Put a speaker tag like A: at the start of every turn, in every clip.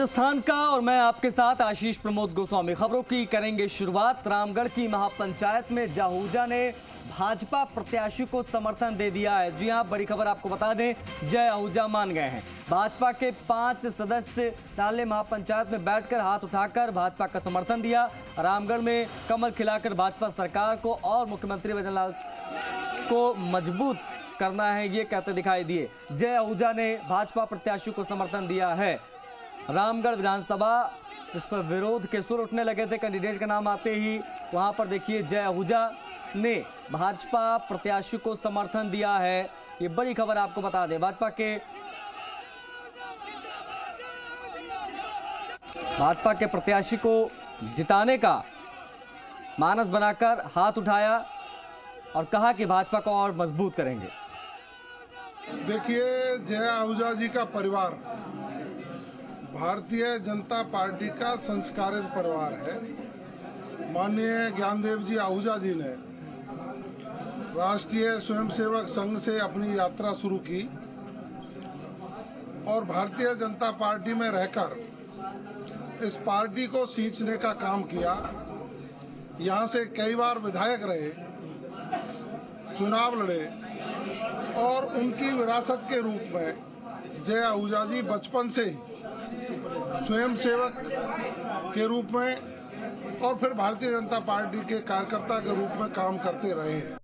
A: राजस्थान का और मैं आपके साथ आशीष प्रमोद गोस्वामी। खबरों की करेंगे शुरुआत। रामगढ़ की महापंचायत में जाहूजा ने भाजपा प्रत्याशी को समर्थन दे दिया है। जी हां, बड़ी खबर आपको बता दें, जय आहूजा मान गए हैं। भाजपा के 5 सदस्य टाले महापंचायत में बैठकर हाथ उठाकर भाजपा का समर्थन दिया। रामगढ़ में कमल खिलाकर भाजपा सरकार को और मुख्यमंत्री भजनलाल को मजबूत करना है, ये कहते दिखाई दिए। जय आहूजा ने भाजपा प्रत्याशी को समर्थन दिया है। रामगढ़ विधानसभा जिस पर विरोध के सुर उठने लगे थे कैंडिडेट का नाम आते ही, वहां पर देखिए जय आहूजा ने भाजपा प्रत्याशी को समर्थन दिया है। ये बड़ी खबर आपको बता दें। भाजपा के प्रत्याशी को जिताने का मानस बनाकर हाथ उठाया और कहा कि भाजपा को और मजबूत करेंगे।
B: देखिए, जय आहूजा जी का परिवार भारतीय जनता पार्टी का संस्कारित परिवार है। माननीय ज्ञानदेव जी आहूजा जी ने राष्ट्रीय स्वयंसेवक संघ से अपनी यात्रा शुरू की और भारतीय जनता पार्टी में रहकर इस पार्टी को सींचने का काम किया। यहाँ से कई बार विधायक रहे, चुनाव लड़े और उनकी विरासत के रूप में जय आहूजा जी बचपन से ही स्वयंसेवक के रूप में और फिर भारतीय जनता पार्टी के कार्यकर्ता के रूप में काम करते रहे हैं।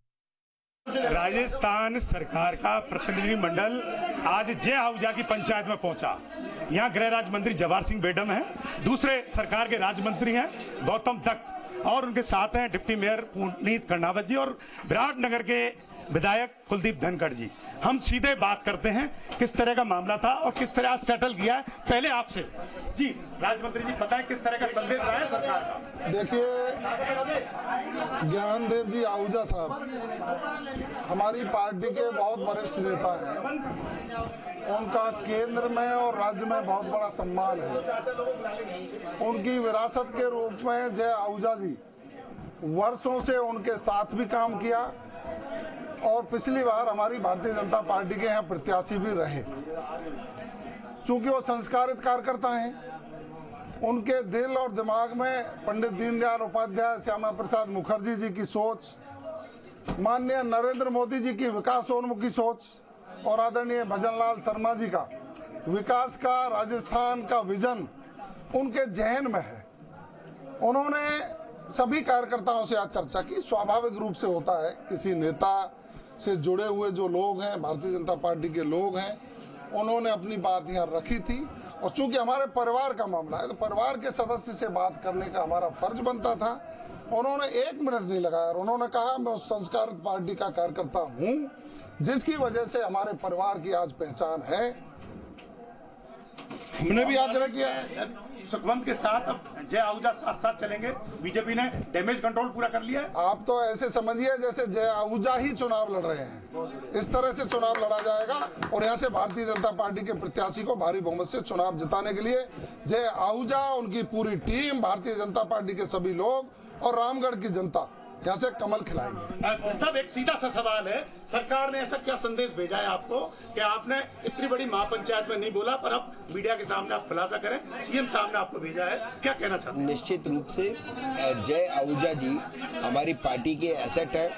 C: राजस्थान सरकार का प्रतिनिधि मंडल आज जय आहूजा की पंचायत में पहुंचा। यहाँ गृह राज्य मंत्री जवाहर सिंह बेडम हैं, दूसरे सरकार के राज्य मंत्री हैं गौतम दत्त और उनके साथ हैं डिप्टी मेयर पुनीत कर्णावत जी और विराटनगर के विधायक कुलदीप धनखड़ जी। हम सीधे बात करते हैं किस तरह का मामला था और किस तरह आज सेटल किया है। पहले आपसे जी राज्य मंत्री जी बताएं किस तरह का संदेश रहा है सरकार का।
B: देखिए, ज्ञानदेव जी आहूजा साहब हमारी पार्टी के बहुत वरिष्ठ नेता हैं। उनका केंद्र में और राज्य में बहुत बड़ा सम्मान है। उनकी विरासत के रूप में जय आहूजा जी वर्षों से उनके साथ भी काम किया और पिछली बार हमारी भारतीय जनता पार्टी के यहाँ प्रत्याशी भी रहे। चूंकि वो संस्कारित कार्यकर्ता हैं, उनके दिल और दिमाग में पंडित दीनदयाल उपाध्याय, श्यामा प्रसाद मुखर्जी जी की सोच, माननीय नरेंद्र मोदी जी की विकासोन्मुखी सोच और आदरणीय भजनलाल शर्मा जी का विकास का, राजस्थान का विजन उनके जहन में है। उन्होंने सभी कार्यकर्ताओं से आज चर्चा की। स्वाभाविक रूप से होता है, किसी नेता से जुड़े हुए जो लोग हैं, भारतीय जनता पार्टी के लोग हैं, उन्होंने अपनी बात यहाँ रखी थी और चूंकि हमारे परिवार का मामला है तो परिवार के सदस्य से बात करने का हमारा फर्ज बनता था। उन्होंने 1 मिनट नहीं लगाया और उन्होंने कहा मैं उस संस्कारित पार्टी का कार्यकर्ता हूं जिसकी वजह से हमारे परिवार की आज पहचान है। हमने भी आग्रह किया
C: सुखवंत के साथ अब जय आहूजा साथ साथ चलेंगे। बीजेपी ने डैमेज कंट्रोल पूरा कर लिया है।
B: आप तो ऐसे समझिए जैसे जय आहूजा ही चुनाव लड़ रहे हैं। इस तरह से चुनाव लड़ा जाएगा और यहाँ से भारतीय जनता पार्टी के प्रत्याशी को भारी बहुमत से चुनाव जिताने के लिए जय आहूजा, उनकी पूरी टीम, भारतीय जनता पार्टी के सभी लोग और रामगढ़ की जनता यहाँ से कमल खिलाएंगे।
C: सब एक सीधा सा सवाल है, सरकार ने ऐसा क्या संदेश भेजा है आपको कि आपने इतनी बड़ी महापंचायत में नहीं बोला पर अब मीडिया के सामने आप खुलासा करें? सीएम साहब ने आपको भेजा है, क्या कहना चाहते हैं?
D: निश्चित रूप से जय आहूजा जी हमारी पार्टी के एसेट है।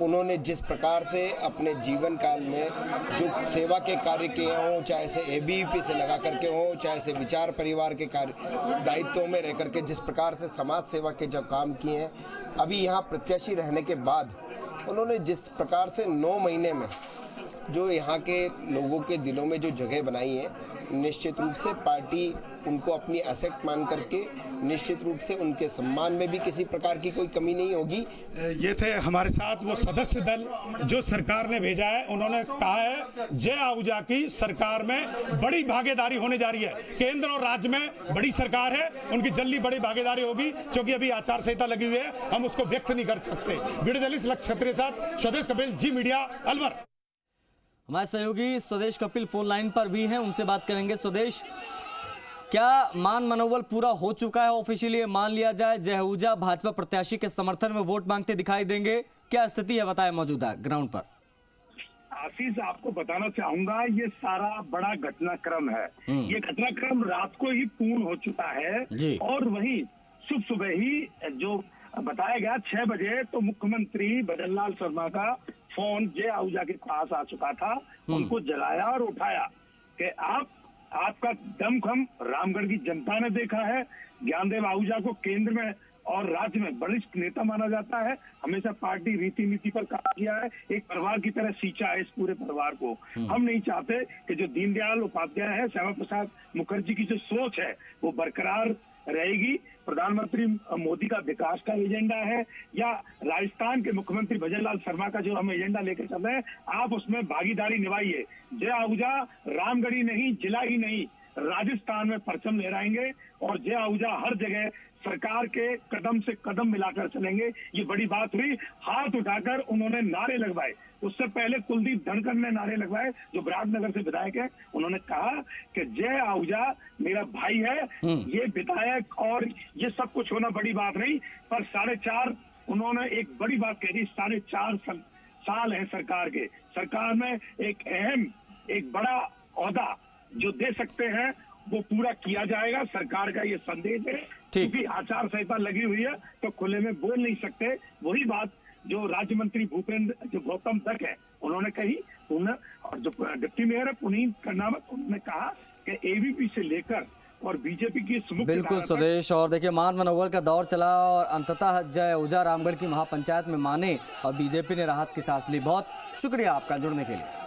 D: उन्होंने जिस प्रकार से अपने जीवन काल में जो सेवा के कार्य किए हों, चाहे से एबीवीपी से लगा करके हो, चाहे से विचार परिवार के कार्य दायित्वों में रह करके जिस प्रकार से समाज सेवा के जो काम किए हैं, अभी यहाँ प्रत्याशी रहने के बाद उन्होंने जिस प्रकार से 9 महीने में जो यहाँ के लोगों के दिलों में जो जगह बनाई है, निश्चित रूप से पार्टी उनको अपनी एसेट मान करके निश्चित रूप से उनके सम्मान में भी किसी प्रकार की कोई कमी नहीं होगी।
C: ये थे हमारे साथ वो सदस्य दल जो सरकार ने भेजा है। उन्होंने कहा है जय आहूजा की सरकार में बड़ी भागीदारी होने जा रही है। केंद्र और राज्य में बड़ी सरकार है, उनकी जल्दी बड़ी भागीदारी होगी। क्योंकि अभी आचार संहिता लगी हुई है, हम उसको व्यक्त नहीं कर सकते। वीडियो जर्नलिस्ट लक्ष्य खत्री के साथ स्वदेश कपिल, जी मीडिया, अलवर।
A: हमारे सहयोगी स्वदेश कपिल फोन लाइन पर भी हैं, उनसे बात करेंगे। स्वदेश, क्या मान मनोबल पूरा हो चुका है? ऑफिशियली मान लिया जाए जय आहूजा भाजपा प्रत्याशी के समर्थन में वोट मांगते दिखाई देंगे, क्या स्थिति है बताएं मौजूदा ग्राउंड पर?
E: आशीष, आपको बताना चाहूंगा ये सारा बड़ा घटनाक्रम है। ये घटनाक्रम रात को ही पूर्ण हो चुका है और वहीं शुभ सुबह ही जो बताया गया 6 बजे तो मुख्यमंत्री भजनलाल शर्मा का फोन जय आहूजा के पास आ चुका था। उनको जलाया और उठाया कि आपका दमखम रामगढ़ की जनता ने देखा है। ज्ञानदेव आहूजा को केंद्र में और राज्य में वरिष्ठ नेता माना जाता है। हमेशा पार्टी रीति नीति पर काम किया है, एक परिवार की तरह सींचा है इस पूरे परिवार को। हम नहीं चाहते कि जो दीनदयाल उपाध्याय है, श्यामा प्रसाद मुखर्जी की जो सोच है वो बरकरार रहेगी। प्रधानमंत्री मोदी का विकास का एजेंडा है या राजस्थान के मुख्यमंत्री भजनलाल शर्मा का जो हम एजेंडा लेकर चल रहे हैं, आप उसमें भागीदारी निभाइए। जय आहूजा रामगढ़ ही नहीं, जिला ही नहीं, राजस्थान में परचम लहराएंगे और जय आहूजा हर जगह सरकार के कदम से कदम मिलाकर चलेंगे। ये बड़ी बात हुई। हाथ उठाकर उन्होंने नारे लगवाए। उससे पहले कुलदीप धनखड़ ने नारे लगवाए, जो विराटनगर से विधायक है। उन्होंने कहा कि जय आहूजा मेरा भाई है। ये विधायक और ये सब कुछ होना बड़ी बात नहीं, पर 4.5 उन्होंने एक बड़ी बात कह दी। 4.5 साल है सरकार के। सरकार में एक अहम, एक बड़ा ओहदा जो दे सकते हैं वो पूरा किया जाएगा। सरकार का ये संदेश है। क्योंकि आचार संहिता लगी हुई है तो खुले में बोल नहीं सकते। वही बात जो राज्य मंत्री भूपेंद्र जो गौतम दत्त है उन्होंने कही। और जो डिप्टी मेयर है पुनीत कर्नावत, उन्होंने कहा कि एबीपी से लेकर और बीजेपी की
A: बिल्कुल सुदेश। और देखिए मान मनोबल का दौर चला और अंततः जय आहूजा रामगढ़ की महापंचायत में माने और बीजेपी ने राहत की सांस ली। बहुत शुक्रिया आपका जुड़ने के लिए।